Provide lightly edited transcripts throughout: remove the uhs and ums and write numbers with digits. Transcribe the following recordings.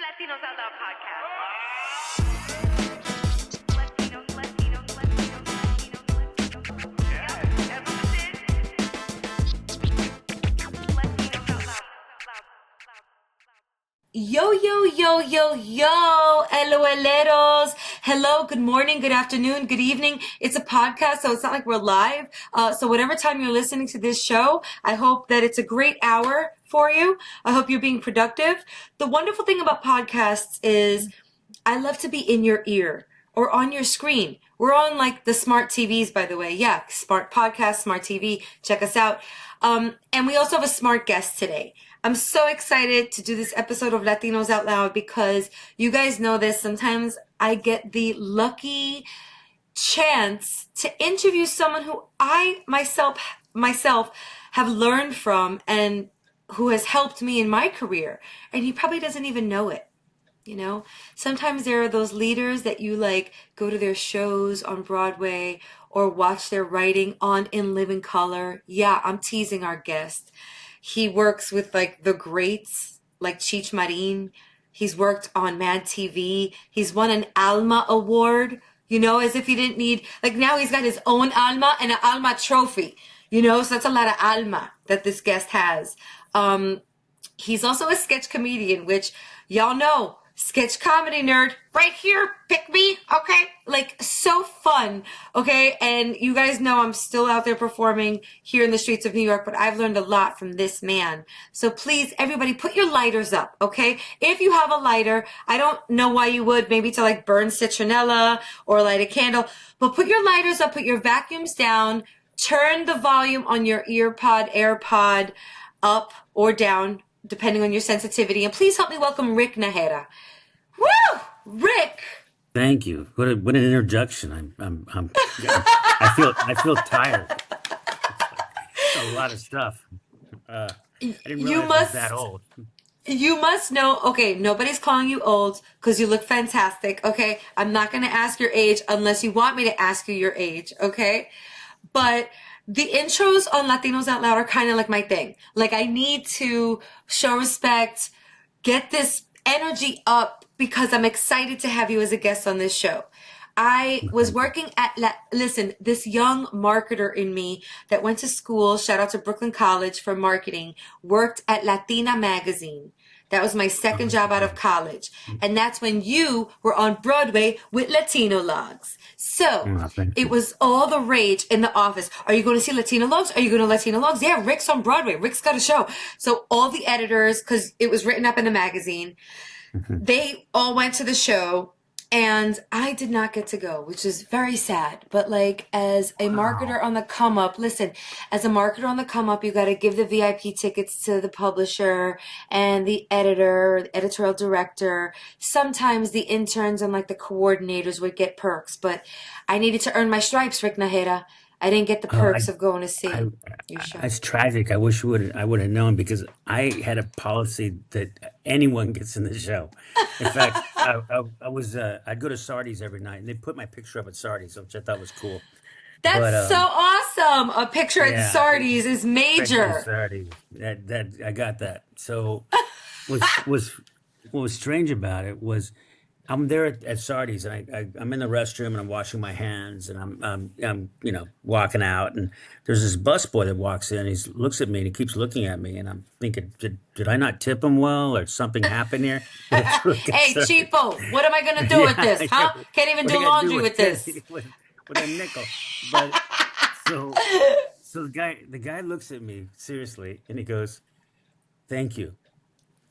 Latinos Out Loud podcast. Yo, yo, yo, yo, yo, LOLeros. Hello, good morning, good afternoon, good evening. It's a podcast, so it's not like we're live. So whatever time you're listening to this show, I hope that it's a great hour for you. I hope you're being productive. The wonderful thing about podcasts is I love to be in your ear or on your screen. We're on like the smart TVs, by the way. Yeah, smart podcast, smart TV. Check us out. And we also have a smart guest today. I'm so excited to do this episode of Latinos Out Loud because you guys know this. Sometimes I get the lucky chance to interview someone who I myself have learned from and who has helped me in my career. And he probably doesn't even know it. You know, sometimes there are those leaders that you like go to their shows on Broadway or watch their writing on In Living Color. Yeah, I'm teasing our guest. He works with like the greats like Cheech Marin. He's worked on Mad TV. He's won an ALMA Award, you know, as if he didn't need, like now he's got his own ALMA and an ALMA trophy, you know, so that's a lot of ALMA that this guest has. He's also a sketch comedian, which y'all know. Sketch comedy nerd right here, pick me, okay? Like, so fun, okay? And you guys know I'm still out there performing here in the streets of New York, but I've learned a lot from this man. So please, everybody, put your lighters up, okay? If you have a lighter, I don't know why you would, maybe to like burn citronella or light a candle, but put your lighters up, put your vacuums down, turn the volume on your AirPod up or down, depending on your sensitivity. And please help me welcome Rick Najera. Woo! Rick! Thank you. What an introduction. I feel tired. It's a lot of stuff. I didn't realize I was that old. You must know, okay, nobody's calling you old because you look fantastic, okay? I'm not going to ask your age unless you want me to ask you your age, okay? But the intros on Latinos Out Loud are kind of like my thing. Like, I need to show respect, get this energy up because I'm excited to have you as a guest on this show. I was working at, listen, this young marketer in me that went to school, shout out to Brooklyn College for marketing, worked at Latina magazine. That was my second job out of college. And that's when you were on Broadway with Latinologues. So it was all the rage in the office. Are you going to see Latinologues? Are you going to Latinologues? Yeah, Rick's on Broadway. Rick's got a show. So all the editors, because it was written up in the magazine, they all went to the show. And I did not get to go, which is very sad. But like as a marketer on the come up, listen, as a marketer on the come up, you got to give the VIP tickets to the publisher and the editor, the editorial director. Sometimes the interns and like the coordinators would get perks, but I needed to earn my stripes, Rick Najera. I didn't get the perks of going to see your show. It's tragic. I wish I would have known because I had a policy that anyone gets in the show. In fact, I'd go to Sardi's every night and they put my picture up at Sardi's, which I thought was cool. That's so awesome. A picture at Sardi's is major. Sardi's. That I got that. So what was strange about it was I'm there at Sardi's and I'm in the restroom and I'm washing my hands and I'm walking out and there's this busboy that walks in. He looks at me and he keeps looking at me and I'm thinking, did I not tip him well or something happened here? Hey, cheapo, what am I gonna do with this? Huh? Can't even do laundry with this. with a nickel. But so the guy looks at me seriously and he goes, "Thank you.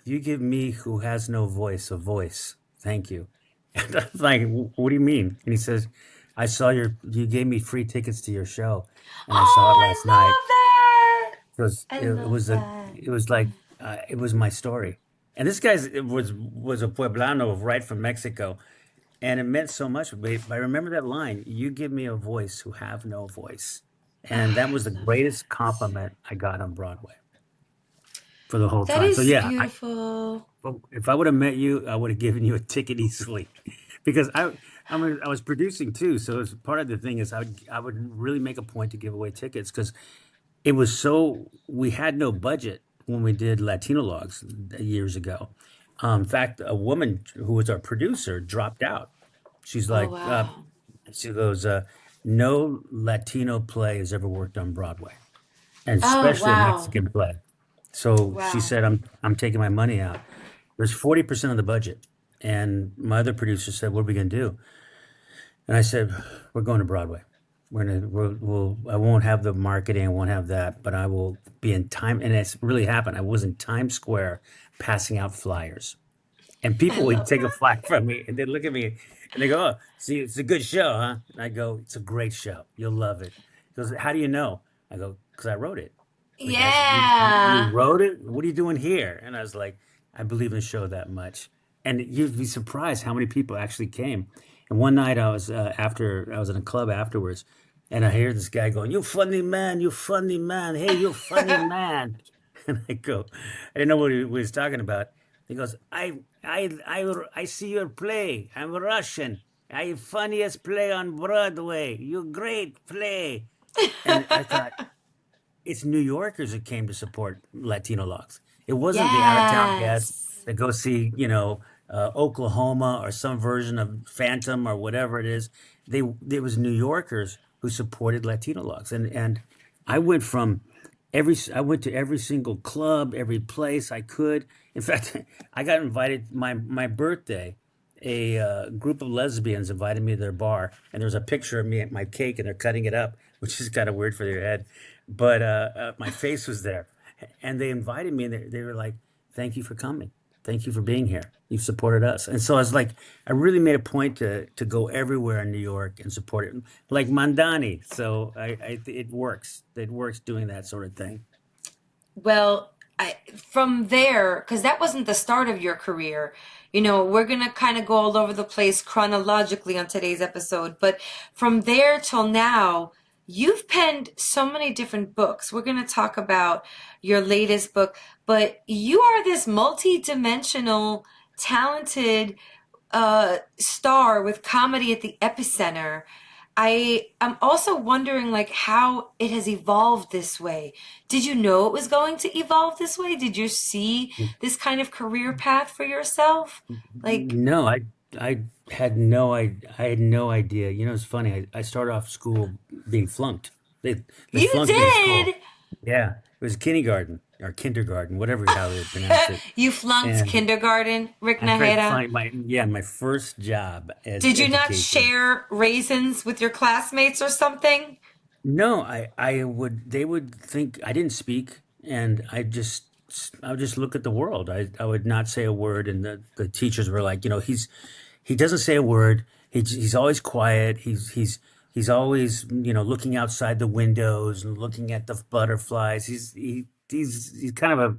You give me who has no voice a voice. Thank you." And I was like, "What do you mean?" And he says, "I saw you gave me free tickets to your show, and I saw it last night." It was my story. And this guy was a Pueblano right from Mexico, and it meant so much. But I remember that line: "You give me a voice who have no voice," and that was the greatest compliment I got on Broadway for the whole time. That is So yeah, beautiful. well, if I would have met you, I would have given you a ticket easily, because I was producing too. So as part of the thing is I would really make a point to give away tickets because it was we had no budget when we did Latinologues years ago, In fact, a woman who was our producer dropped out. She's Oh, like, wow. she goes, no Latino play has ever worked on Broadway, and Oh, especially a wow. Mexican play. So she Wow. said, I'm taking my money out. There's 40% of the budget. And my other producer said, what are we going to do? And I said, we're going to Broadway. I won't have the marketing, I won't have that, but I will be in time. And it's really happened. I was in Times Square passing out flyers. And I people would love take a that. flag from me and they'd look at me and they go, oh, see, it's a good show, huh? And I go, it's a great show. You'll love it. He goes, how do you know? I go, because I wrote it. Like, you Yeah. wrote it? What are you doing here? And I was like, I believe in the show that much. And you'd be surprised how many people actually came. And one night I was in a club afterwards, and I hear this guy going, "You funny man, you funny man, hey, you funny man." And I go, I didn't know what he was talking about. He goes, I see your play. I'm Russian. I funniest play on Broadway. You great play. And I thought, it's New Yorkers that came to support Latinologues. It wasn't the out of town guests Yes. that go see, Oklahoma or some version of Phantom or whatever it is. There was New Yorkers who supported Latinologues, and I went from I went to every single club, every place I could. In fact, I got invited my birthday. A group of lesbians invited me to their bar, and there was a picture of me at my cake, and they're cutting it up, which is kind of weird for their head. But my face was there, and they invited me, and they were like, "Thank you for coming. Thank you for being here. You've supported us." And so I was like, I really made a point to go everywhere in New York and support it, like Mandani. So it works. It works doing that sort of thing. Well, from there, because that wasn't the start of your career, we're going to kind of go all over the place chronologically on today's episode. But from there till now, you've penned so many different books. We're going to talk about your latest book, but you are this multi-dimensional, talented star with comedy at the epicenter. I am also wondering like how it has evolved this way. Did you know it was going to evolve this way? Did you see this kind of career path for yourself? Like No, I I had no idea. You know, it's funny. I started off school being flunked. They you flunked me in did. school. Yeah, it was kindergarten or kindergarten, whatever how they pronounce it. You flunked And kindergarten, Rick I tried to Najera. find my first job as Did you not education. share raisins with your classmates or something? No, I would they would think I didn't speak, and I would just look at the world. I would not say a word, and the teachers were like, he doesn't say a word. He's always quiet. He's always looking outside the windows and looking at the butterflies. He's kind of a.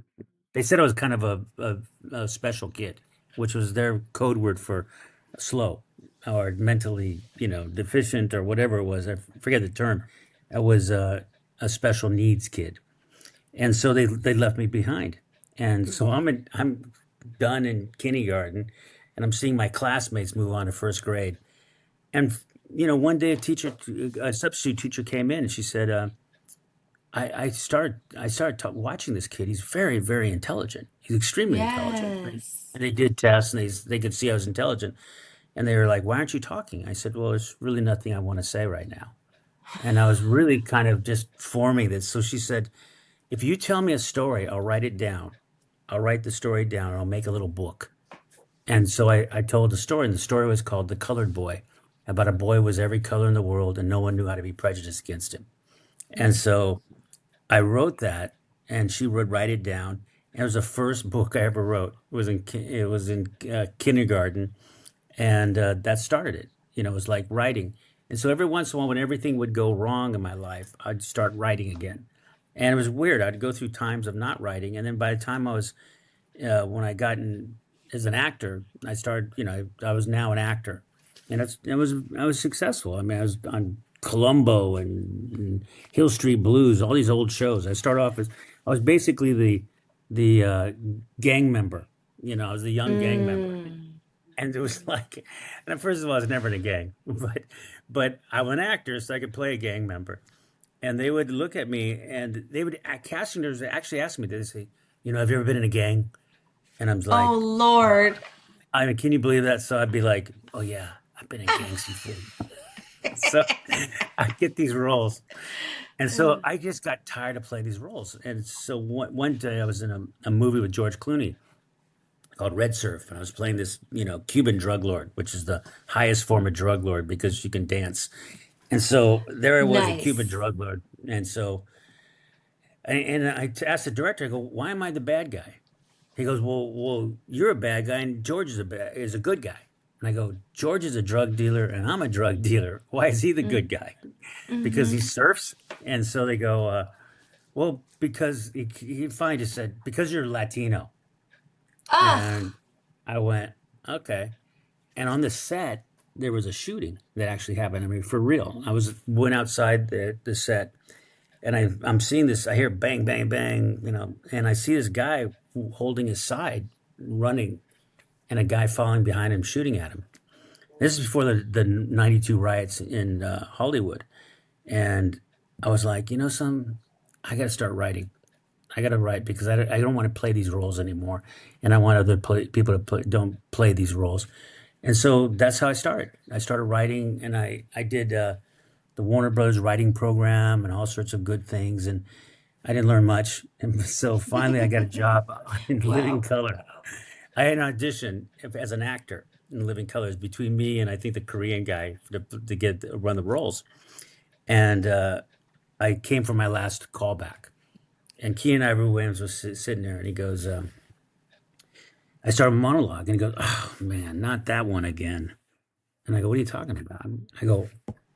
They said I was kind of a special kid, which was their code word for slow or mentally deficient or whatever it was. I forget the term. I was a special needs kid, and so they left me behind. And so I'm done in kindergarten, and I'm seeing my classmates move on to first grade. And one day a substitute teacher came in, and she said, I started watching this kid. He's very, very intelligent. He's extremely intelligent. Right? Yes. And they did tests, and they could see I was intelligent. And they were like, "Why aren't you talking?" I said, "Well, there's really nothing I want to say right now." And I was really kind of just forming this. So she said, "If you tell me a story, I'll write it down. I'll write the story down, and I'll make a little book." And so I told the story, and the story was called "The Colored Boy," about a boy who was every color in the world, and no one knew how to be prejudiced against him. And so I wrote that, and she would write it down. And it was the first book I ever wrote. It was in kindergarten, and that started it. It was like writing. And so every once in a while, when everything would go wrong in my life, I'd start writing again. And it was weird. I'd go through times of not writing, and then by the time when I got in as an actor, I started. I was now an actor, and I was successful. I mean, I was on Columbo and Hill Street Blues, all these old shows. I was basically the gang member. I was the young gang member, Mm. and it was like, and first of all, I was never in a gang, but I'm an actor, so I could play a gang member. And they would look at me, and casting directors would actually ask me, they say, "Have you ever been in a gang?" And I'm Oh like, Lord. I mean, can you believe that? So I'd be like, oh yeah, I've been in gangs before. So I get these roles. And so I just got tired of playing these roles. And so one day I was in a movie with George Clooney called Red Surf. And I was playing this, Cuban drug lord, which is the highest form of drug lord because you can dance. And so there I was, a Cuban Nice. drug lord. And so, and I asked the director, I go, why am I the bad guy? He goes, well, you're a bad guy, and George is a good guy. And I go, George is a drug dealer, and I'm a drug dealer. Why is he the good guy? Because he Mm-hmm. surfs. And so they go, well, because he finally just said, because you're Latino. Ah, And I went, okay. And on the set, there was a shooting that actually happened. I mean, for real. Went outside the set, and I'm seeing this. I hear bang, bang, bang, and I see this guy holding his side, running, and a guy following behind him, shooting at him. This is before the '92 riots in Hollywood, and I was like, some, I got to start writing. I got to write because I don't want to play these roles anymore, and I want people to don't play these roles. And so that's how I started. I started writing, and I did the Warner Brothers writing program and all sorts of good things, and I didn't learn much. And so finally, I got a job in Living wow. Color. I had an audition as an actor in Living Colors between me and I think the Korean guy to get run the roles, and I came for my last callback. And Keenan Ivory Williams was sitting there, and he goes, I started a monologue, and he goes, "Oh man, not that one again." And I go, "What are you talking about?" I go,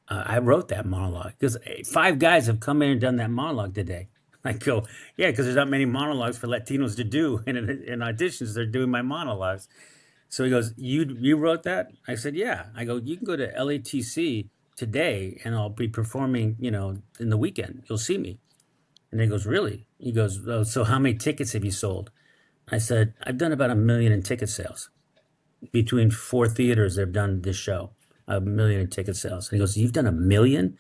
"I wrote that monologue because five guys have come in and done that monologue today." I go, "Yeah, because there's not many monologues for Latinos to do, and in auditions they're doing my monologues." So he goes, "You wrote that?" I said, "Yeah." I go, "You can go to LATC today, and I'll be performing, in the weekend. You'll see me." And he goes, "Really?" He goes, "Oh, so how many tickets have you sold?" I said, "I've done about 1 million in ticket sales between four theaters that have done this show. 1 million in ticket sales." And he goes, "You've done 1 million?"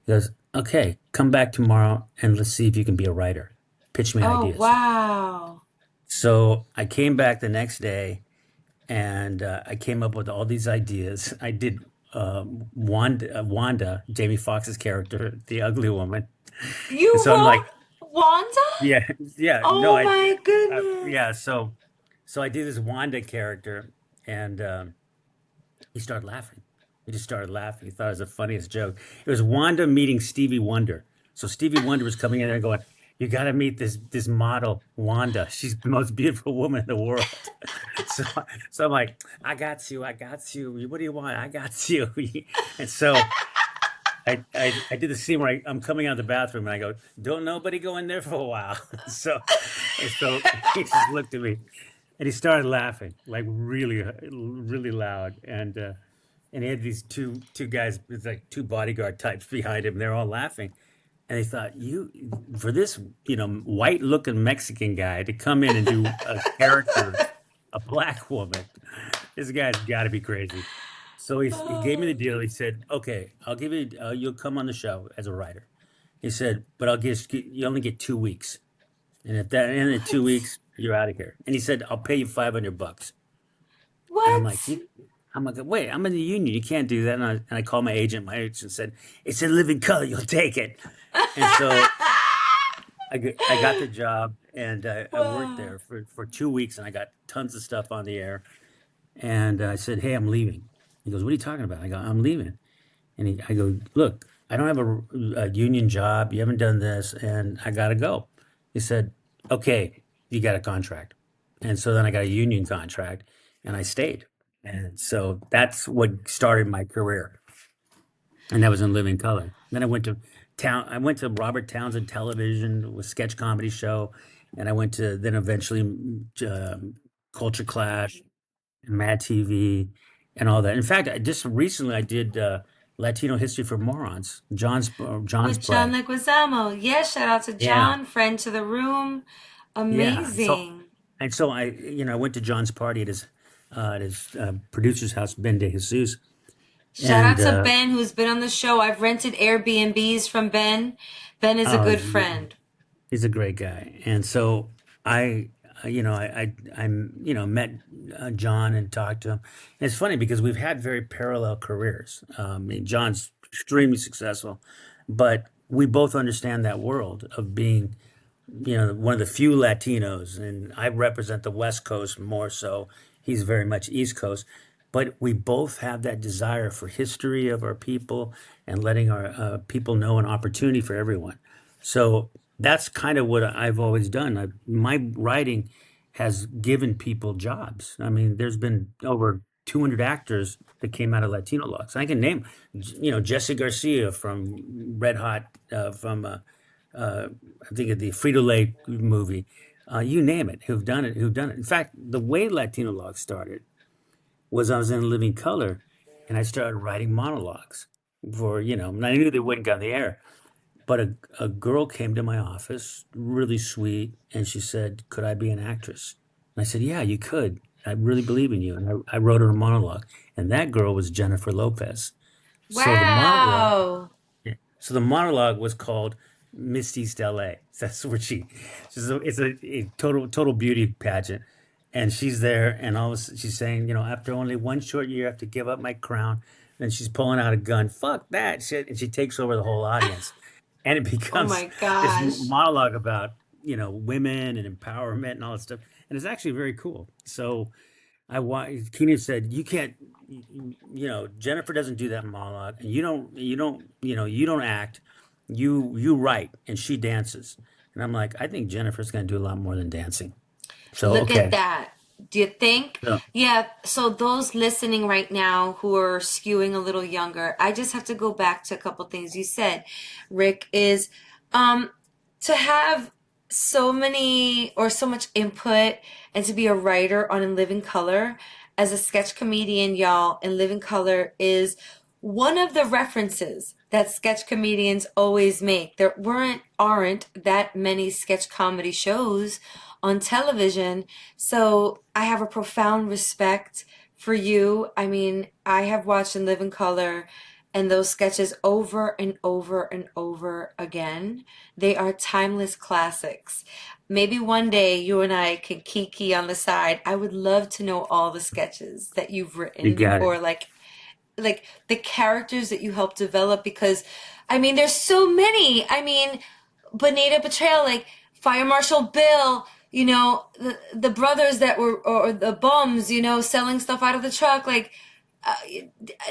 He goes, "Okay, come back tomorrow and let's see if you can be a writer. Pitch me Oh ideas." wow. So I came back the next day and I came up with all these ideas. I did Wanda, Jamie Foxx's character, the ugly woman. And You so I'm like, wrote Wanda? yeah, yeah, no, Oh my yeah. goodness. So I did this Wanda character, and he started laughing. He just started laughing. He thought it was the funniest joke. It was Wanda meeting Stevie Wonder. So Stevie Wonder was coming in there going, "You got to meet this model, Wanda. She's the most beautiful woman in the world." So, so I'm like, "I got you. I got you. What do you want? I got you." And so I did the scene where I'm coming out of the bathroom and I go, "Don't nobody go in there for a while." So he just looked at me and he started laughing like really, really loud. And he had these two guys, it's like two bodyguard types behind him. They're all laughing, and they thought, "You for this, white looking Mexican guy to come in and do a character, a black woman, this guy's got to be crazy." So he gave me the Oh, deal. He said, "Okay, I'll give you. You'll come on the show as a writer." He said, "But you only get 2 weeks, and if that end in two what? weeks, you're out of here." And he said, "I'll pay you $500." And I'm like, What? I'm like, "Wait, I'm in the union. You can't do that." And I called my agent. My agent said, "It's in living color. You'll take it." And so I got the job, and I worked Wow. there for 2 weeks, and I got tons of stuff on the air. And I said, "Hey, I'm leaving." He goes, "What are you talking about?" I go, "I'm leaving." And I go, "Look, I don't have a union job. You haven't done this, and I gotta go." He said, "Okay, you got a contract." And so then I got a union contract, and I stayed. And so that's what started my career, and that was in Living Color. Then I went to I went to Robert Townsend Television with sketch comedy show, and I went to then eventually Culture Clash, Mad TV, and all that. In fact, just recently I did Latino History for Morons, John's With John play. Leguizamo. Yes, shout out to Yeah, John, friend to the room. yeah. Amazing. So I went to John's party at his producer's house, Ben De Jesus, Shout out and to Ben, who's been on the show. I've rented Airbnbs from Ben. Ben is a oh, good friend. he's a great guy. And so I met John and talked to him. And it's funny because we've had very parallel careers. I mean, John's extremely successful, but we both understand that world of being, one of the few Latinos, and I represent the West Coast more so. He's very much East Coast, but we both have that desire for history of our people and letting our people know an opportunity for everyone. So that's kind of what I've always done. My writing has given people jobs. I mean, there's been over 200 actors that came out of Latinologues. I can name, Jesse Garcia from Red Hot, I think of the Frito Lay movie. You name it, who've done it, who've done it. In fact, the way Latino started was I was in Living Color, and I started writing monologues and I knew they wouldn't go on the air. But a girl came to my office, really sweet, and she said, "Could I be an actress?" And I said, "Yeah, you could. I really believe in you." And I wrote her a monologue, and that girl was Jennifer Lopez. So the monologue Wow. so the monologue was called Miss East LA. That's where it's a total beauty pageant. And she's there, and she's saying, after only one short year, I have to give up my crown. And she's pulling out a gun. Fuck that shit. And she takes over the whole audience. And it Oh becomes my this gosh. monologue about, women and empowerment and all that stuff. And it's actually very cool. So Keenan said, "You can't, Jennifer doesn't do that monologue, and you don't act, you write, and she dances." And I'm like, I think Jennifer's going to do a lot more than dancing. So Look at okay, that. Do you think? yeah, Yeah, so those listening right now who are skewing a little younger, I just have to go back to a couple things you said, Rick, is um to have so many or so much input and to be a writer on In Living Color as a sketch comedian, y'all, In Living Color is one of the references that sketch comedians always make. There aren't that many sketch comedy shows on television. So I have a profound respect for you. I mean, I have watched In Living Color and those sketches over and over and over again. They are timeless classics. Maybe one day you and I can kiki on the side. I would love to know all the sketches that you've you written got it. or like the characters that you helped develop because I mean there's so many. I mean Bonita Betrayal, like Fire Marshal Bill, the brothers that were or the bums, selling stuff out of the truck, like uh,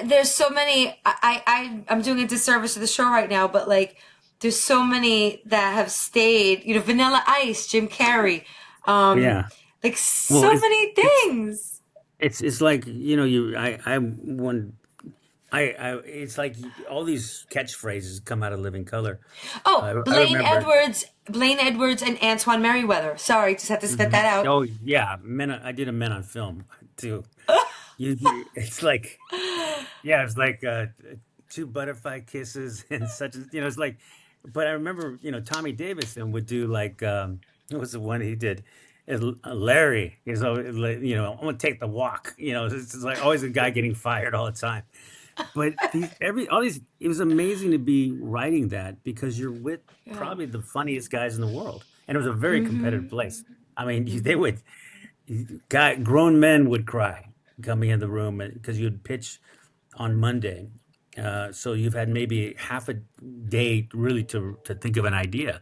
there's so many. I'm doing a disservice to the show right now, but like there's so many that have stayed. Vanilla Ice, Jim Carrey, um, Yeah. like Well, so it's many it's things. it's like you I when I it's like all these catchphrases come out of Living Color. Oh, I remember. Blaine Edwards, and Antoine Merriweather. Sorry, just had to spit that out. Oh yeah, I did a Men on Film too. It's like, yeah, it's like two butterfly kisses and such. It's like, but I remember, Tommy Davidson would do like, what was the one he did? Larry, like, I'm gonna take the walk. It's like always a guy getting fired all the time. But all these, it was amazing to be writing that because you're with Yeah. probably the funniest guys in the world, and it was a very competitive Mm-hmm. place. I mean, they Mm-hmm. would grown men would cry coming in the room because you'd pitch on Monday. So you've had maybe half a day really to think of an idea,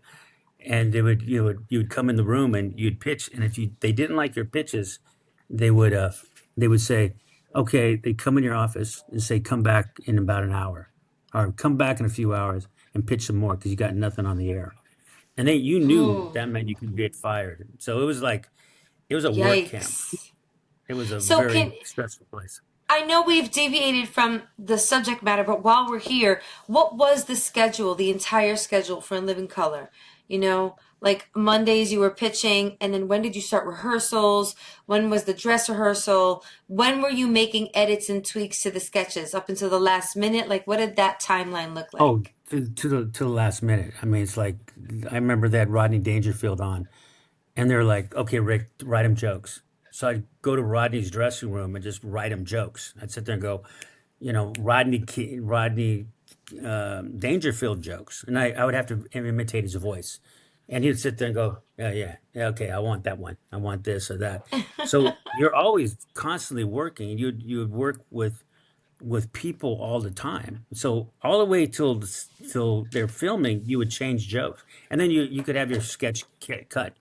and you would come in the room and you'd pitch, and if they didn't like your pitches, they would say, okay, they come in your office and say, come back in about an hour, or come back in a few hours and pitch some more because you got nothing on the air, and you knew Ooh, that meant you could get fired. So it was like it was a work camp. yikes. It was a So very stressful place. I know we've deviated from the subject matter, but while we're here, what was the schedule, the entire schedule for In Living Color? Like Mondays you were pitching, and then when did you start rehearsals? When was the dress rehearsal? When were you making edits and tweaks to the sketches up until the last minute? Like, what did that timeline look Oh, like? to the last minute. I mean, it's like I remember they had Rodney Dangerfield on, and they're like, "Okay, Rick, write him jokes." So I'd go to Rodney's dressing room and just write him jokes. I'd sit there and go, Rodney Dangerfield jokes, and I would have to imitate his voice. And he'd sit there and go, yeah, yeah, yeah, okay, I want that one. I want this or that. So you're always constantly working. You'd work with people all the time. So all the way till they're filming, you would change jokes, and then you could have your sketch cut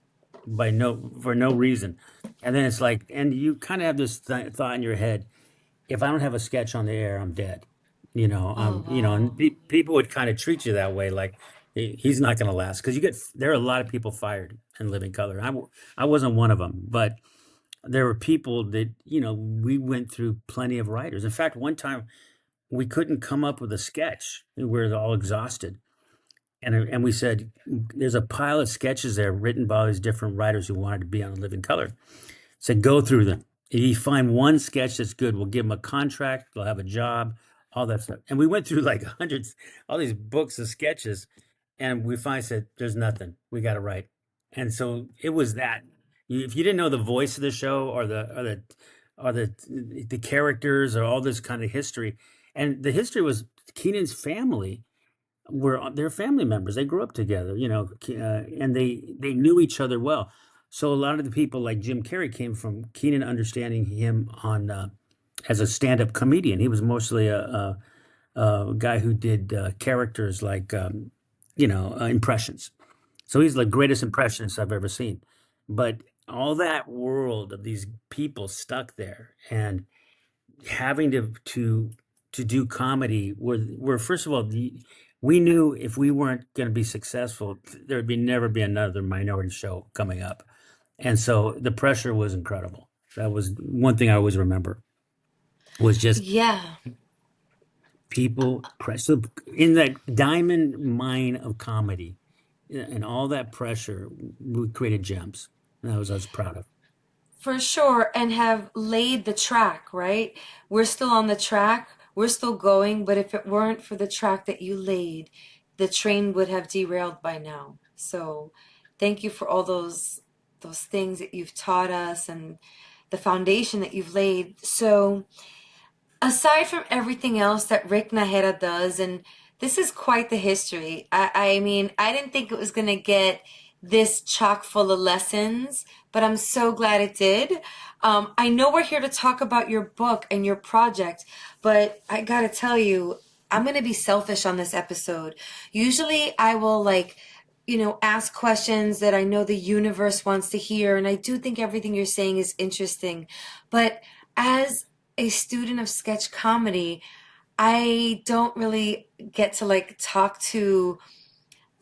by no for no reason, and then it's like, and you kind of have this thought in your head: if I don't have a sketch on the air, I'm dead. Oh, And wow. people would kind of treat you that way, like he's not going to last because there are a lot of people fired in Living Color. I wasn't one of them, but there were people that we went through plenty of writers. In fact, one time we couldn't come up with a sketch. We were all exhausted, and we said, "There's a pile of sketches there written by all these different writers who wanted to be on Living Color." Said, go through them. If you find one sketch that's good, we'll give them a contract. They'll have a job, all that stuff. And we went through like hundreds, all these books of sketches, and we finally said, "There's nothing. We got to write." And so it was that. If you didn't know the voice of the show or the characters or all this kind of history, and the history was Keenan's family were their family members. They grew up together, and they knew each other well. So a lot of the people like Jim Carrey came from Keenan understanding him on as a stand-up comedian. He was mostly a guy who did characters like impressions. So he's the greatest impressionist I've ever seen. But all that world of these people stuck there and having to do comedy where first of all we knew if we weren't going to be successful there'd be never be another minority show coming up, and so the pressure was incredible. That was one thing I always remember, was just Yeah. people press so in that diamond mine of comedy, and all that pressure, we created gems. And that was I was proud of. For sure, and have laid the track, right? We're still on the track, we're still going, but if it weren't for the track that you laid, the train would have derailed by now. So, thank you for all those things that you've taught us and the foundation that you've laid. So, aside from everything else that Rick Najera does, and this is quite the history. I mean, I didn't think it was going to get this chock full of lessons, but I'm so glad it did. I know we're here to talk about your book and your project, but I gotta tell you, I'm going to be selfish on this episode. Usually I will ask questions that I know the universe wants to hear. And I do think everything you're saying is interesting. But as a student of sketch comedy, I don't really get to talk to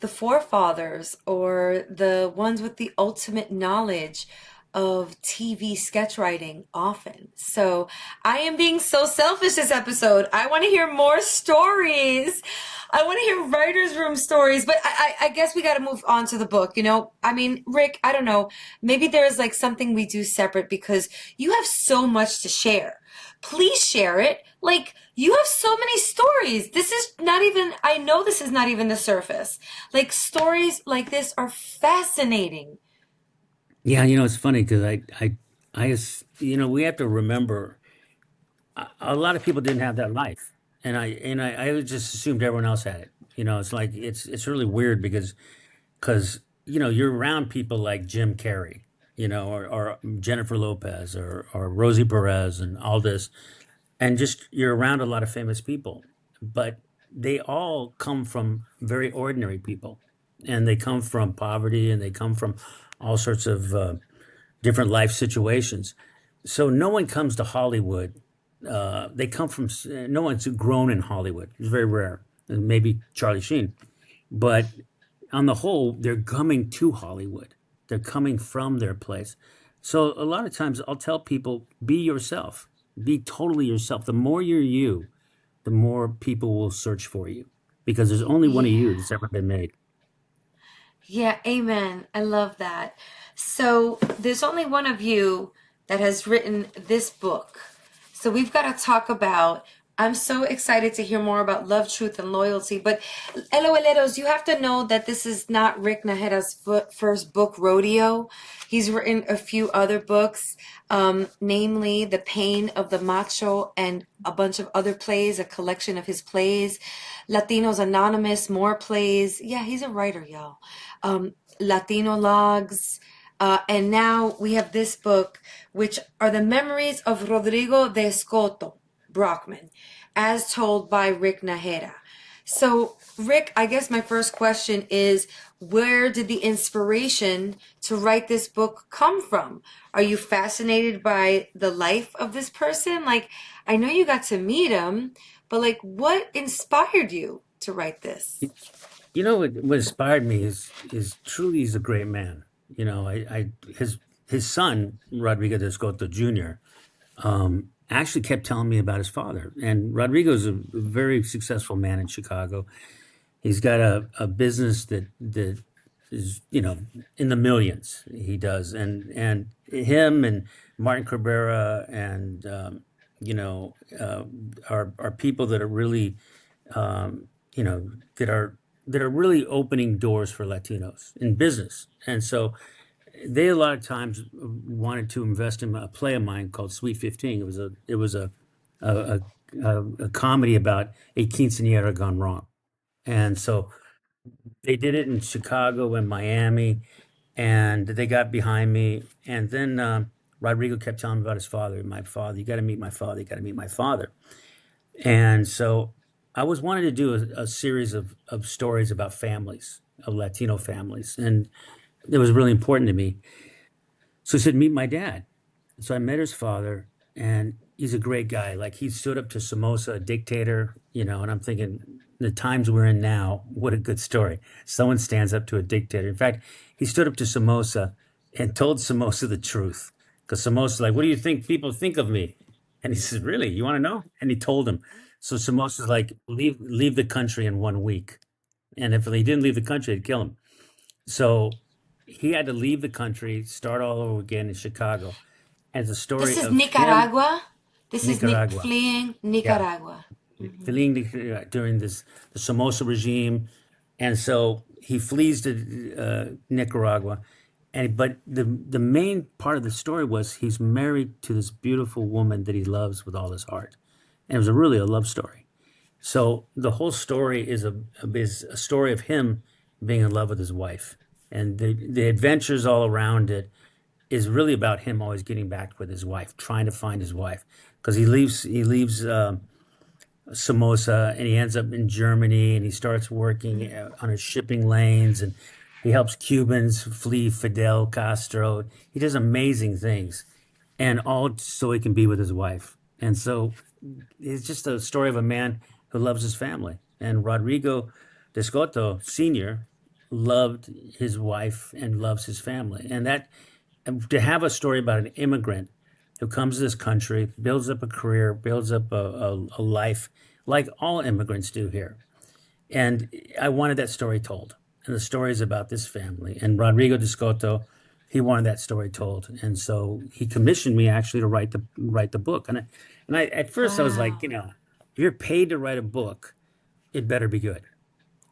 the forefathers or the ones with the ultimate knowledge of TV sketch writing often. So I am being so selfish this episode. I want to hear more stories. I want to hear writers' room stories, but I guess we got to move on to the book. I mean, Rick, I don't know. Maybe there's something we do separate because you have so much to share. Please share it. You have so many stories. This is not even, I know this is not even the surface. Stories like this are fascinating. Yeah, it's funny because we have to remember a lot of people didn't have that life, and I just assumed everyone else had it. It's like it's really weird because you're around people like Jim Carrey, or Jennifer Lopez or Rosie Perez and all this, and just you're around a lot of famous people, but they all come from very ordinary people, and they come from poverty, and they come from all sorts of different life situations. So no one comes to Hollywood. They come from no one's grown in Hollywood. It's very rare, and maybe Charlie Sheen, but on the whole, they're coming to Hollywood. They're coming from their place. So a lot of times I'll tell people, be yourself, be totally yourself. The more you're you, the more people will search for you because there's only one of you Yeah. that's ever been made. Yeah, amen. I love that. So there's only one of you that has written this book. So we've got to talk about. I'm so excited to hear more about love, truth, and loyalty. But LOLeros, you have to know that this is not Rick Najera's first book rodeo. He's written a few other books, namely The Pain of the Macho and a bunch of other plays, a collection of his plays. Latinos Anonymous, more plays. Yeah, he's a writer, y'all. Latinologues. And now we have this book, which are the memories of Rodrigo de Escoto Brockman, as told by Rick Najera. So, Rick, I guess my first question is, where did the inspiration to write this book come from? Are you fascinated by the life of this person? Like, I know you got to meet him, but like, what inspired you to write this? You know what inspired me is truly he's a great man. You know, his son Rodrigo de Escoto Jr. Actually kept telling me about his father, and Rodrigo's a very successful man in Chicago. He's got a business that is, you know, in the millions. He does, and him and Martin Cabrera and you know are people that are really you know that are really opening doors for Latinos in business. And so they a lot of times wanted to invest in a play of mine called Sweet 15. It was a comedy about a quinceanera gone wrong. And so they did it in Chicago and Miami, and they got behind me. And then Rodrigo kept telling me about his father. My father, you got to meet my father. You got to meet my father. And so I was wanting to do a series of stories about families, of Latino families, and it was really important to me. So he said, meet my dad. So I met his father, and he's a great guy. Like he stood up to Somoza, a dictator, you know, and I'm thinking, the times we're in now, what a good story. Someone stands up to a dictator. In fact, he stood up to Somoza and told Somoza the truth. Because Somoza's like, what do you think people think of me? And he says, really? You want to know? And he told him. So Somoza's like, leave the country in 1 week. And if he didn't leave the country, they'd kill him. So he had to leave the country, start all over again in Chicago. And it's a This story is of him, Nicaragua. This is Nicaragua. fleeing Yeah, Nicaragua. fleeing during this the Somoza regime, and so he flees to Nicaragua, and but the main part of the story was he's married to this beautiful woman that he loves with all his heart, and it was really a love story. So the whole story is a story of him being in love with his wife, and the adventures all around it is really about him always getting back with his wife, trying to find his wife, because he leaves Samosa and he ends up in Germany and he starts working on his shipping lanes and he helps Cubans flee Fidel Castro. He does amazing things, and all so he can be with his wife. And so it's just a story of a man who loves his family. And Rodrigo Descoto Sr. loved his wife and loves his family. And to have a story about an immigrant who comes to this country, builds up a career, builds up a life like all immigrants do here. And I wanted that story told. And the story is about this family. And Rodrigo Descoto, he wanted that story told. And so he commissioned me actually to write the book. And I at first I was like, Wow. you know, if you're paid to write a book, it better be good.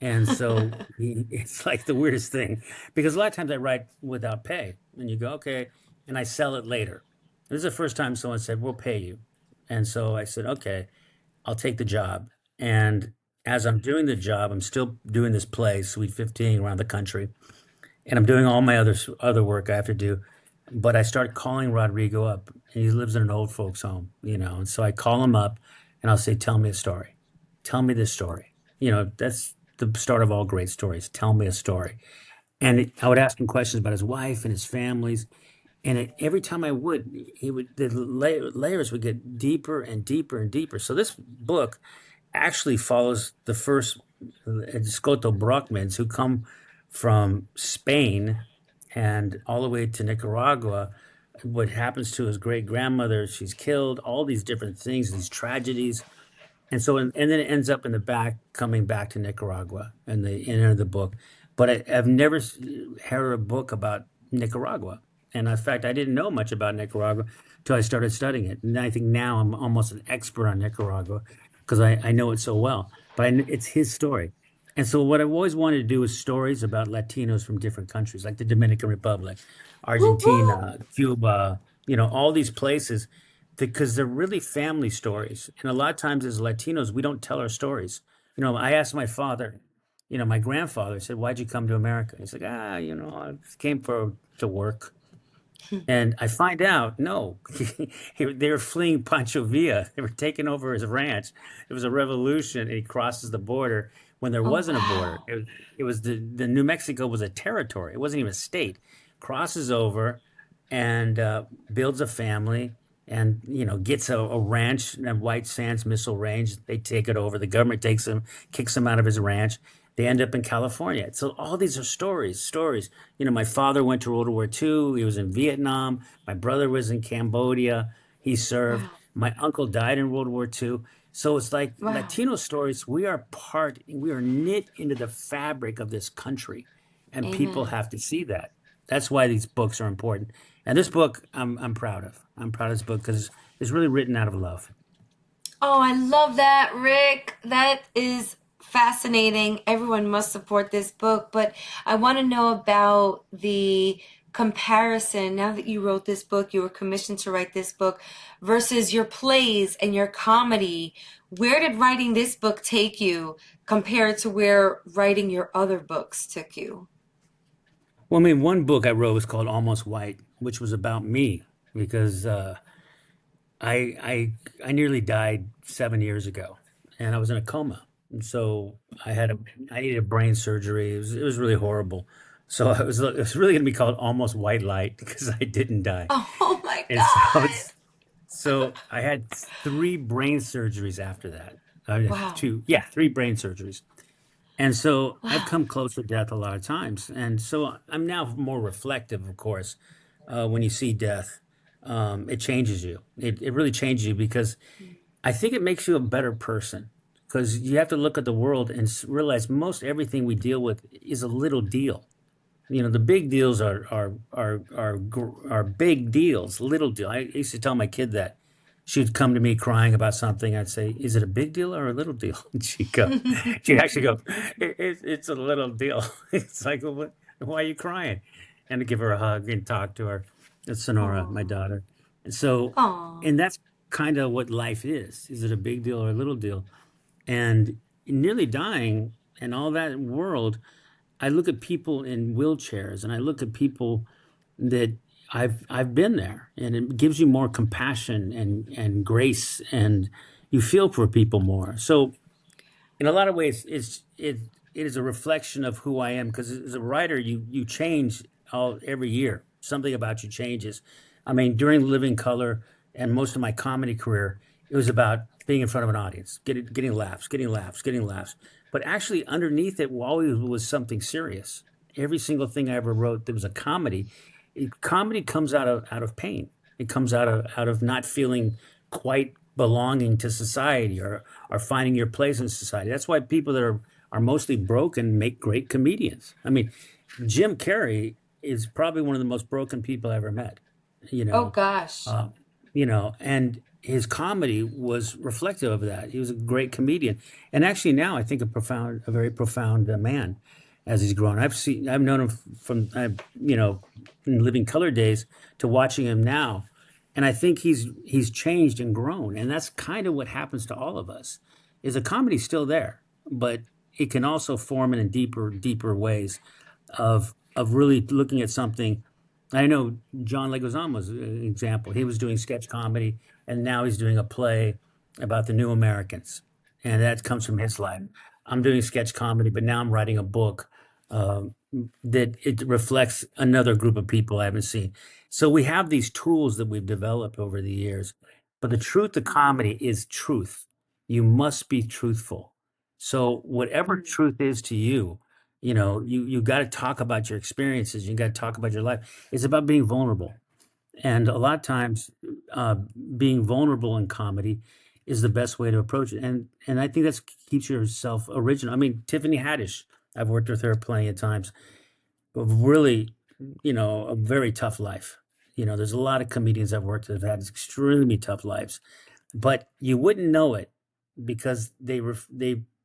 And so it's like the weirdest thing because a lot of times I write without pay, and you go, okay, and I sell it later. This is the first time someone said, we'll pay you. And so I said, okay, I'll take the job. And as I'm doing the job, I'm still doing this play, Sweet 15, around the country. And I'm doing all my other work I have to do. But I start calling Rodrigo up, and he lives in an old folks home, you know. And so I call him up, and I'll say, "Tell me a story. Tell me this story." You know, that's the start of all great stories. Tell me a story. And I would ask him questions about his wife and his families. And every time I would, he would the layers would get deeper and deeper and deeper. So this book actually follows the first Escoto Brockmans who come from Spain and all the way to Nicaragua. What happens to his great grandmother? She's killed. All these different things, these tragedies, and so and then it ends up in the back, coming back to Nicaragua and the end of the book. But I've never heard a book about Nicaragua, and in fact, I didn't know much about Nicaragua until I started studying it. And I think now I'm almost an expert on Nicaragua because I know it so well. But it's his story. And so what I've always wanted to do is stories about Latinos from different countries, like the Dominican Republic, Woo woo. Argentina, Cuba, you know, all these places, because they're really family stories. And a lot of times as Latinos, we don't tell our stories. You know, I asked my father, my grandfather said, "Why'd you come to America?" He's like, I came to work. And I find out, no, they were fleeing Pancho Villa. They were taking over his ranch. It was a revolution, and he crosses the border when there Oh, wasn't a border. wow. It was the New Mexico was a territory. It wasn't even a state. Crosses over and builds a family, and gets a ranch and White Sands Missile Range. They take it over. The government takes him, kicks him out of his ranch. They end up in California. So all these are stories. My father went to World War II. He was in Vietnam. My brother was in Cambodia. He served. Wow. My uncle died in World War II. So it's like Wow. Latino stories. We are knit into the fabric of this country, and people Amen. have to see that. That's why these books are important. And this book, I'm proud of. I'm proud of this book because it's really written out of love. Oh, I love that, Rick. That is fascinating. Everyone must support this book. But I want to know about the comparison. Now that you wrote this book, you were commissioned to write this book versus your plays and your comedy. Where did writing this book take you compared to where writing your other books took you? Well, I mean, one book I wrote was called Almost White, which was about me because I I nearly died 7 years ago, and I was in a coma, and so I needed a brain surgery. It was really horrible. So it was really going to be called Almost White Light because I didn't die, Oh my and so God. I had three brain surgeries after that. Wow. Three brain surgeries. And so I've Wow. come close to death a lot of times. And so I'm now more reflective, of course, when you see death. It changes you. It really changes you because I think it makes you a better person because you have to look at the world and realize most everything we deal with is a little deal. The big deals are big deals. Little deal. I used to tell my kid that she'd come to me crying about something. I'd say, "Is it a big deal or a little deal?" And she'd actually go, "It's a little deal." It's like, well, why are you crying? And to give her a hug and talk to her. It's Sonora, my Oh. daughter. And so, Oh. and that's kind of what life is. Is it a big deal or a little deal? And nearly dying and all that world, I look at people in wheelchairs and I look at people that I've been there, and it gives you more compassion and grace, and you feel for people more. So in a lot of ways, it is a reflection of who I am because as a writer, you change every year. Something about you changes. I mean, during Living Color and most of my comedy career, it was about being in front of an audience, getting laughs, getting laughs, getting laughs. But actually, underneath it always was something serious. Every single thing I ever wrote, there was a comedy. Comedy comes out of pain. It comes out of not feeling quite belonging to society or finding your place in society. That's why people that are mostly broken make great comedians. I mean, Jim Carrey is probably one of the most broken people I ever met. You Oh know, gosh. uh, and his comedy was reflective of that. He was a great comedian, and actually now I think a very profound man as he's grown. I've known him from in Living Color days to watching him now, and I think he's changed and grown, and that's kind of what happens to all of us. Is the comedy's still there, but it can also form in deeper ways of really looking at something. I know John Leguizamo was an example. He was doing sketch comedy, and now he's doing a play about the New Americans, and that comes from his life. I'm doing sketch comedy, but now I'm writing a book that it reflects another group of people I haven't seen. So we have these tools that we've developed over the years, but the truth of comedy is truth. You must be truthful. So whatever truth is to you, you got to talk about your experiences. You got to talk about your life. It's about being vulnerable. And a lot of times, uh, being vulnerable in comedy is the best way to approach it. And I think that's keeps yourself original. I mean, Tiffany Haddish, I've worked with her plenty of times, but really, a very tough life. There's a lot of comedians I've worked with that have had extremely tough lives, but you wouldn't know it because they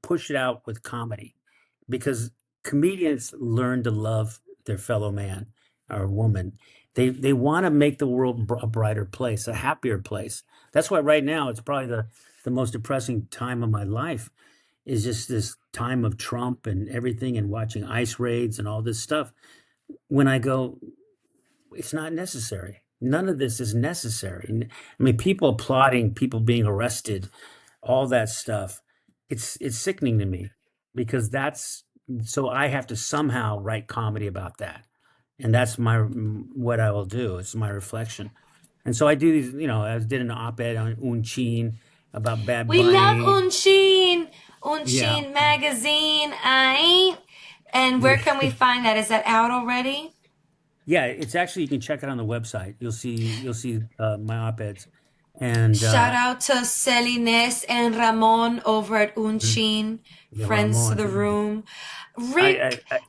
push it out with comedy because comedians learn to love their fellow man or woman. They want to make the world a brighter place, a happier place. That's why right now it's probably the most depressing time of my life is just this time of Trump and everything and watching ICE raids and all this stuff. When I go, it's not necessary. None of this is necessary. I mean, people applauding, people being arrested, all that stuff. It's sickening to me because that's so I have to somehow write comedy about that, and that's what I will do. It's my reflection, and so I do these. I did an op-ed on Unchin about Bad We love Bunny. Unshin, Yeah, Unshin magazine. I and where yeah, can we find that? Is that out already? yeah. It's actually you can check it on the website. You'll see my op-eds, and Shout out to Celines and Ramon over at Unshin, yeah, friends to the Ramon. room. I, I Rick, I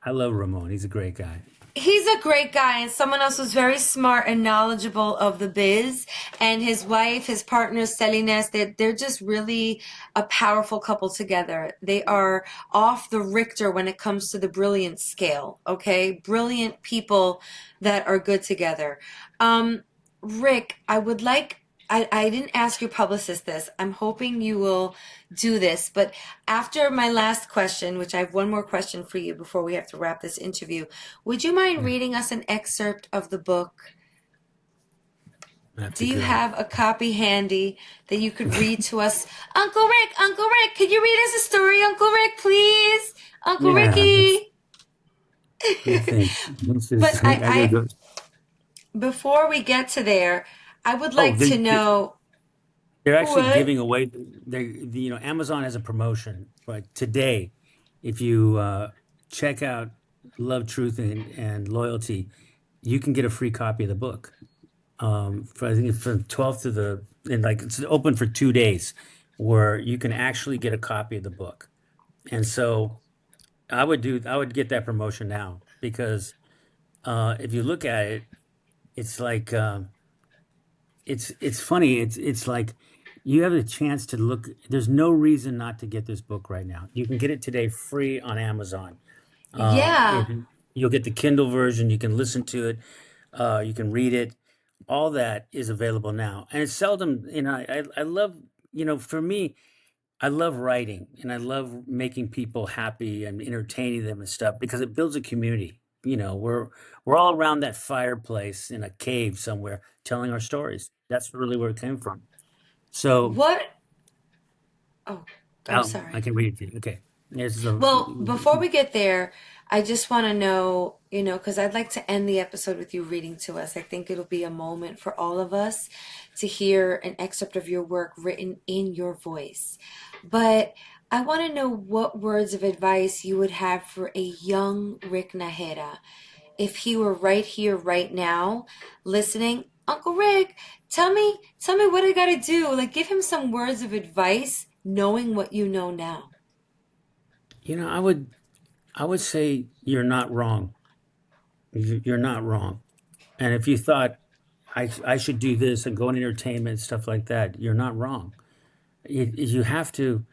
I love Ramon. He's a great guy. he's a great guy and someone else who's very smart and knowledgeable of the biz. And his wife, his partner, Celines, they're just really a powerful couple together. They are off the Richter when it comes to the brilliance scale, okay? Brilliant people that are good together. Rick, I didn't ask your publicist this. I'm hoping you will do this. But after my last question, which I have one more question for you before we have to wrap this interview, would you mind Yeah, reading us an excerpt of the book? that's Do a you good one. have a copy handy that you could read to us? Uncle Rick, could you read us a story, Uncle Rick, please? Uncle Yeah, Ricky. let me think. This But is, I gotta go. before we get to there, I would Oh, like to know they're actually what. giving away. Amazon has a promotion, but today, if you check out Love, Truth, and Loyalty, you can get a free copy of the book. For I think it's from 12th to and like it's open for 2 days, where you can actually get a copy of the book. And so I would get that promotion now because if you look at it, it's like. It's funny. It's like you have the chance to look. There's no reason not to get this book right now. You can get it today free on Amazon. Yeah. If you'll get the Kindle version, you can listen to it. You can read it. All that is available now, and it's seldom. I love. For me, I love writing and I love making people happy and entertaining them and stuff because it builds a community. We're all around that fireplace in a cave somewhere telling our stories. That's really where it came from. So What? Oh, I'm sorry. I can read it to you. Okay. This is a Well, before we get there, I just want to know, because I'd like to end the episode with you reading to us. I think it'll be a moment for all of us to hear an excerpt of your work written in your voice. But I want to know what words of advice you would have for a young Rick Najera if he were right here, right now, listening. Uncle Rick, tell me what I got to do. Like, give him some words of advice, knowing what you know now. I would say you're not wrong. You're not wrong. And if you thought I should do this and go in entertainment and stuff like that, you're not wrong. You have to.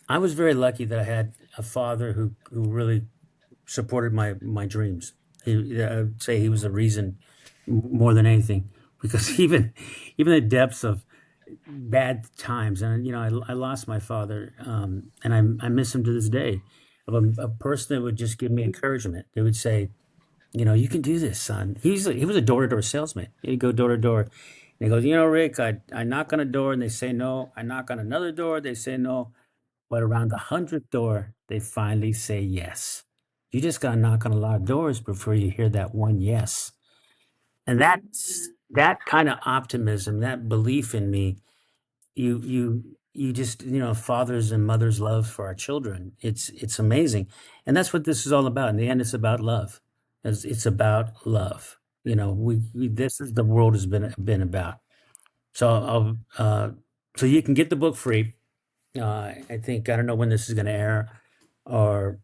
I was very lucky that I had a father who really supported my dreams. I would say he was the reason more than anything, because even the depths of bad times, and I lost my father, and I miss him to this day. Of a person that would just give me encouragement. They would say, you can do this, son. He was a door to door salesman. He'd go door to door, and he goes, Rick, I knock on a door and they say no. I knock on another door, they say no. But around the 100th door, they finally say yes. You just got to knock on a lot of doors before you hear that one yes. And that kind of optimism, that belief in me, you just, fathers and mothers' love for our children. It's amazing. And that's what this is all about. In the end, it's about love. It's about love. This is the world has been about. So so you can get the book free. I think I don't know when this is going to air or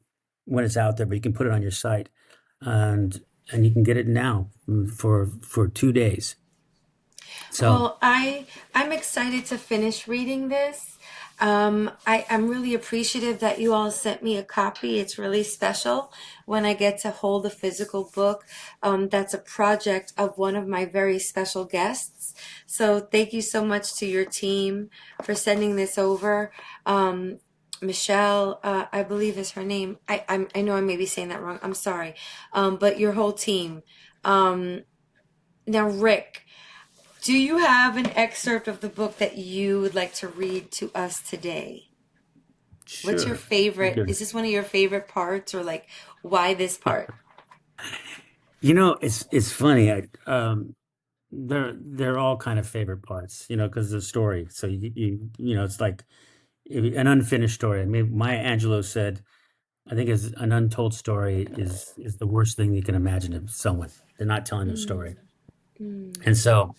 when it's out there, but you can put it on your site, and you can get it now for 2 days. So Well, I'm excited to finish reading this. I'm really appreciative that you all sent me a copy. It's really special when I get to hold a physical book. That's a project of one of my very special guests. So thank you so much to your team for sending this over. Michelle, I believe is her name. I know I may be saying that wrong. I'm sorry. But your whole team. Now, Rick, do you have an excerpt of the book that you would like to read to us today? What's your Sure. favorite? Sure. Is this one of your favorite parts, or like why this part? It's funny. They're all kind of favorite parts, because of the story. So it's like an unfinished story. I mean, Maya Angelou said, "I think is an untold story is the worst thing you can imagine of someone. They're not telling their story." Mm, mm, And so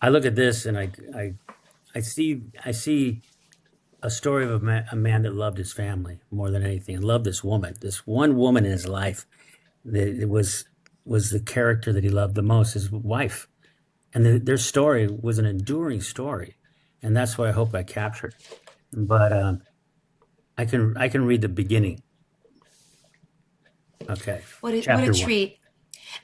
I look at this and I see a story of a man that loved his family more than anything and loved this one woman in his life that it was the character that he loved the most, his wife. And their story was an enduring story, and that's what I hope I captured. But I can read the beginning. Okay, what a chapter one. treat.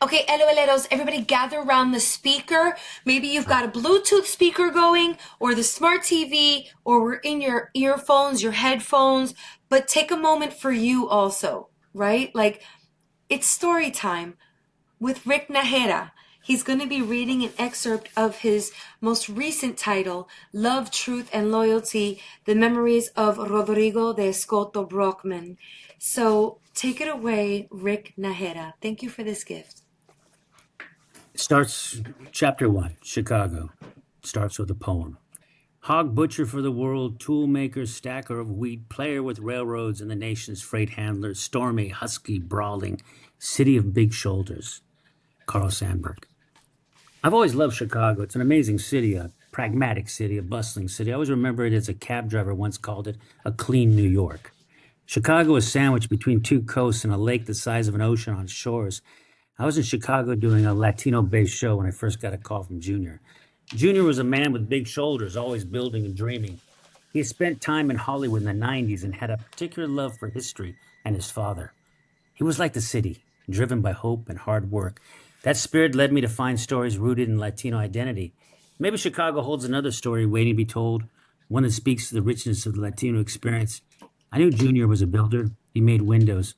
Okay, LOLeros, everybody gather around the speaker. Maybe you've got a Bluetooth speaker going, or the smart TV, or we're in your earphones, your headphones. But take a moment for you also, right? Like, it's story time with Rick Najera. He's going to be reading an excerpt of his most recent title, Love, Truth, and Loyalty, The Memories of Rodrigo de Escoto Brockman. So take it away, Rick Najera. Thank you for this gift. Starts chapter one. Chicago starts with a poem. Hog butcher for the world, tool maker, stacker of wheat, player with railroads and the nation's freight handlers, stormy, husky, brawling, city of big shoulders. Carl Sandburg. I've always loved Chicago. It's an amazing city, a pragmatic city, a bustling city. I always remember it as a cab driver once called it a clean New York. Chicago is sandwiched between two coasts and a lake the size of an ocean on its shores. I was in Chicago doing a Latino-based show when I first got a call from Junior. Junior was a man with big shoulders, always building and dreaming. He had spent time in Hollywood in the 90s and had a particular love for history and his father. He was like the city, driven by hope and hard work. That spirit led me to find stories rooted in Latino identity. Maybe Chicago holds another story waiting to be told, one that speaks to the richness of the Latino experience. I knew Junior was a builder. He made windows.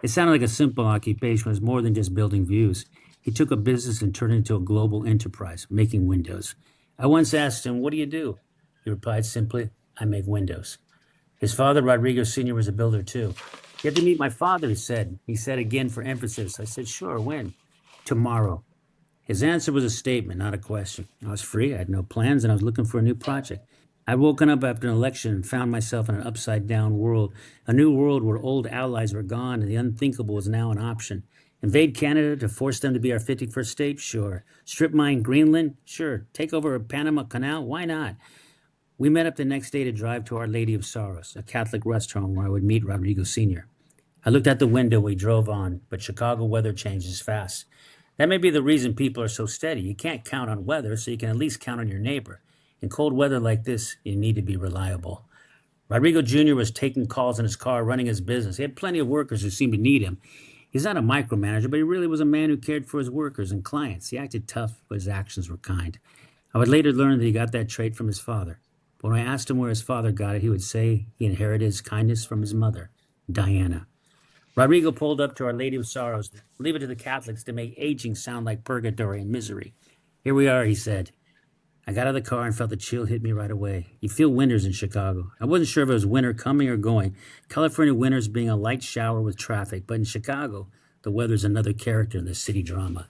It sounded like a simple occupation, but it was more than just building views. He took a business and turned it into a global enterprise, making windows. I once asked him, "What do you do?" He replied simply, "I make windows." His father, Rodrigo Sr., was a builder too. "You have to meet my father," he said. He said again for emphasis. I said, "Sure, when?" "Tomorrow." His answer was a statement, not a question. I was free, I had no plans, and I was looking for a new project. I'd woken up after an election and found myself in an upside down world, a new world where old allies were gone and the unthinkable was now an option. Invade Canada to force them to be our 51st state? Sure. Strip mine Greenland? Sure. Take over a Panama Canal? Why not? We met up the next day to drive to Our Lady of Sorrows, a Catholic restaurant where I would meet Rodrigo Sr. I looked out the window we drove on, but Chicago weather changes fast. That may be the reason people are so steady. You can't count on weather, so you can at least count on your neighbor. In cold weather like this, you need to be reliable. Rodrigo Jr. was taking calls in his car, running his business. He had plenty of workers who seemed to need him. He's not a micromanager, but he really was a man who cared for his workers and clients. He acted tough, but his actions were kind. I would later learn that he got that trait from his father. But when I asked him where his father got it, he would say he inherited his kindness from his mother, Diana. Rodrigo pulled up to Our Lady of Sorrows. Leave it to the Catholics to make aging sound like purgatory and misery. "Here we are," he said. I got out of the car and felt the chill hit me right away. You feel winters in Chicago. I wasn't sure if it was winter coming or going. California winters being a light shower with traffic, but in Chicago, the weather's another character in the city drama.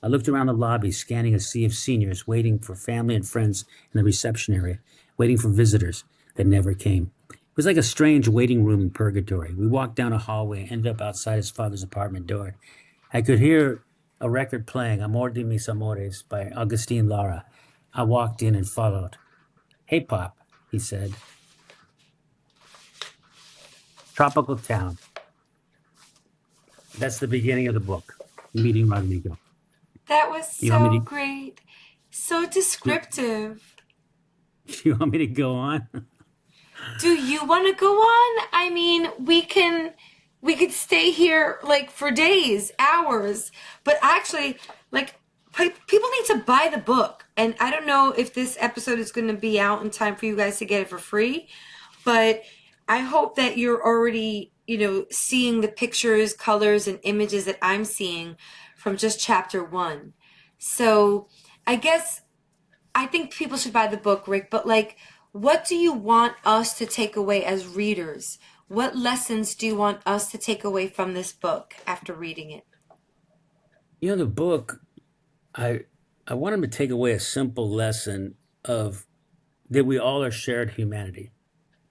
I looked around the lobby, scanning a sea of seniors, waiting for family and friends in the reception area, waiting for visitors that never came. It was like a strange waiting room in purgatory. We walked down a hallway and ended up outside his father's apartment door. I could hear a record playing, Amor de mis amores, by Agustin Lara. I walked in and followed. "Hey, Pop," he said. Tropical town. That's the beginning of the book, meeting Rodrigo. That was You want so me great. So to, descriptive. you want me to go on? Do you want to go on? I mean, we could stay here like for days, hours, but actually, like, people need to buy the book. And I don't know if this episode is going to be out in time for you guys to get it for free, but I hope that you're already, seeing the pictures, colors, and images that I'm seeing from just chapter 1. So I guess I think people should buy the book, Rick, but like, what do you want us to take away as readers? What lessons do you want us to take away from this book after reading it? The book, I I want him to take away a simple lesson of that we all are shared humanity.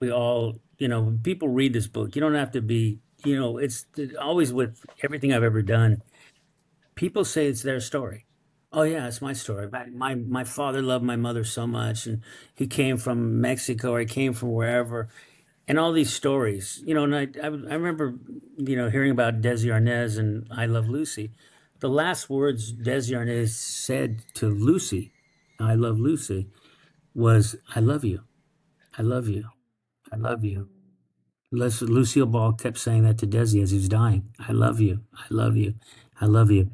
We all, when people read this book, you don't have to be, it's always with everything I've ever done. People say it's their story. Oh yeah, it's my story. My father loved my mother so much, and he came from Mexico or he came from wherever, and all these stories. And I remember hearing about Desi Arnaz and I Love Lucy. The last words Desi Arnaz said to Lucy, I love Lucy, was I love you, I love you, I love you. Lucille Ball kept saying that to Desi as he was dying. I love you, I love you, I love you.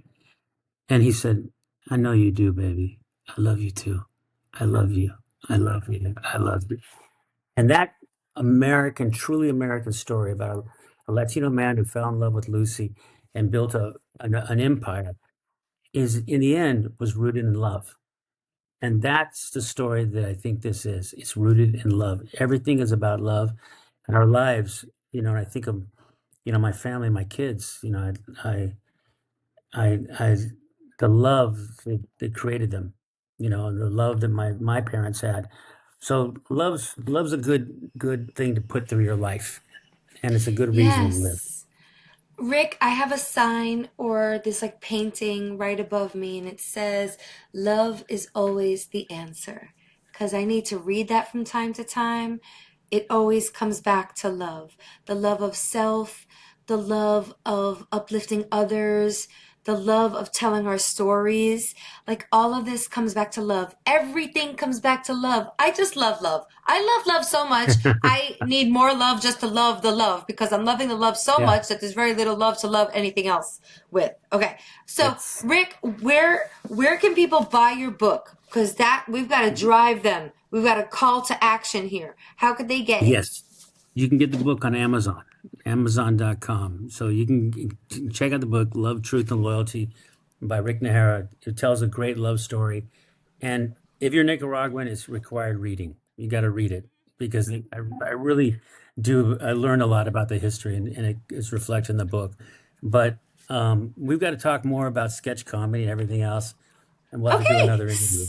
And he said, I know you do, baby. I love you too. I love you. I love you. I love you. And that truly American story about a Latino man who fell in love with Lucy and built an empire is, in the end, was rooted in love. And that's the story that I think this is. It's rooted in love. Everything is about love. And our lives, and I think of, my family, my kids, I the love that created them, and the love that my parents had. So love's a good thing to put through your life, and it's a good reason to live. Yes. Rick, I have a sign or this like painting right above me, and it says, Love is always the answer. Because I need to read that from time to time. It always comes back to love, the love of self, the love of uplifting others, the love of telling our stories. Like all of this comes back to love. Everything comes back to love. I just love love. I love love so much. I need more love just to love the love because I'm loving the love so Yeah, much that there's very little love to love anything else with. Okay. So it's Rick, where can people buy your book? Because that we've got to drive them. We've got a call to action here. How could they get it? yes. You can get the book on Amazon, Amazon.com. So you can check out the book, Love, Truth, and Loyalty by Rick Najera. It tells a great love story. And if you're Nicaraguan, it's required reading. You got to read it because I really do. I learned a lot about the history and it is reflected in the book. But we've got to talk more about sketch comedy and everything else. And we'll have to do Okay. another interview.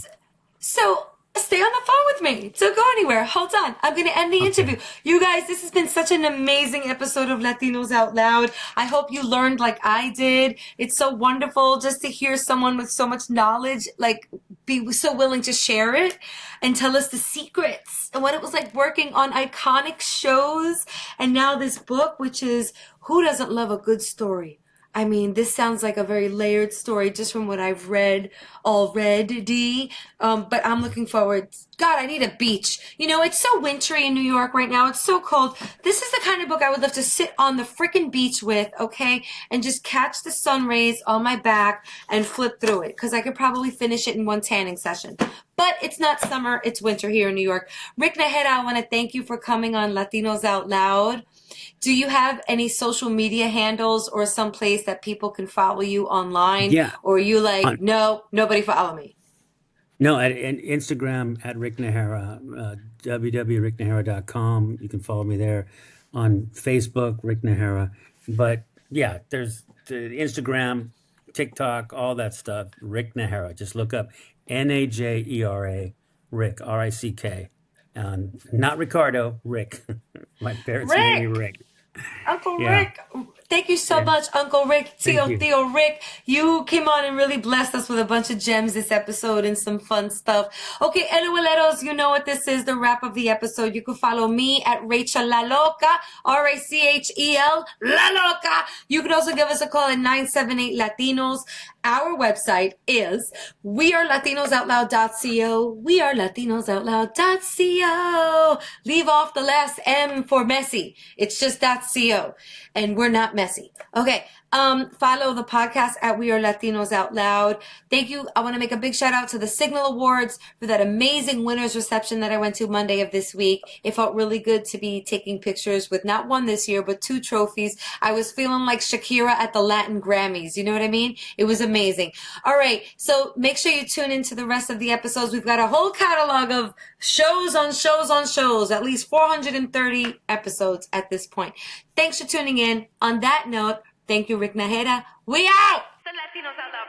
So stay on the phone with me. Don't go anywhere. Hold on. I'm going to end the interview. Okay. You guys, this has been such an amazing episode of Latinos Out Loud. I hope you learned like I did. It's so wonderful just to hear someone with so much knowledge, like be so willing to share it and tell us the secrets and what it was like working on iconic shows. And now this book, which is Who Doesn't Love a Good Story? I mean, this sounds like a very layered story just from what I've read already. But I'm looking forward. God, I need a beach. It's so wintry in New York right now. It's so cold. This is the kind of book I would love to sit on the freaking beach with, okay? And just catch the sun rays on my back and flip through it. Because I could probably finish it in one tanning session. But it's not summer. It's winter here in New York. Rick Najera, I want to thank you for coming on Latinos Out Loud. Do you have any social media handles or some place that people can follow you online? Yeah. Or are you like, On, no, nobody follow me? no, at Instagram at Rick Najera, www.ricknajera.com. You can follow me there. On Facebook, Rick Najera. But yeah, there's the Instagram, TikTok, all that stuff. Rick Najera. Just look up Najera, Rick, Rick. Not Ricardo, Rick. My parents named me Rick! Rick. Uncle Yeah, Rick, thank you so yeah. much, Uncle Rick, Thank Tio you. Theo Rick. You came on and really blessed us with a bunch of gems this episode and some fun stuff. Okay, Elueleros, you know what this is, the wrap of the episode. You can follow me at Rachel La Loca, Rachel La Loca. You can also give us a call at 978 Latinos. Our website is wearelatinosOutloud.co. WearelatinosOutloud.co. Leave off the last M for messy. It's just .co. And we're not not messy. Okay. Follow the podcast at We Are Latinos Out Loud. Thank you. I want to make a big shout out to the Signal Awards for that amazing winners reception that I went to Monday of this week. It felt really good to be taking pictures with not one this year, but 2 trophies. I was feeling like Shakira at the Latin Grammys. You know what I mean? It was amazing. All right. So make sure you tune into the rest of the episodes. We've got a whole catalog of shows on shows on shows, at least 430 episodes at this point. Thanks for tuning in. On that note, thank you, Rick Najera. We out! The Latinos Out Loud.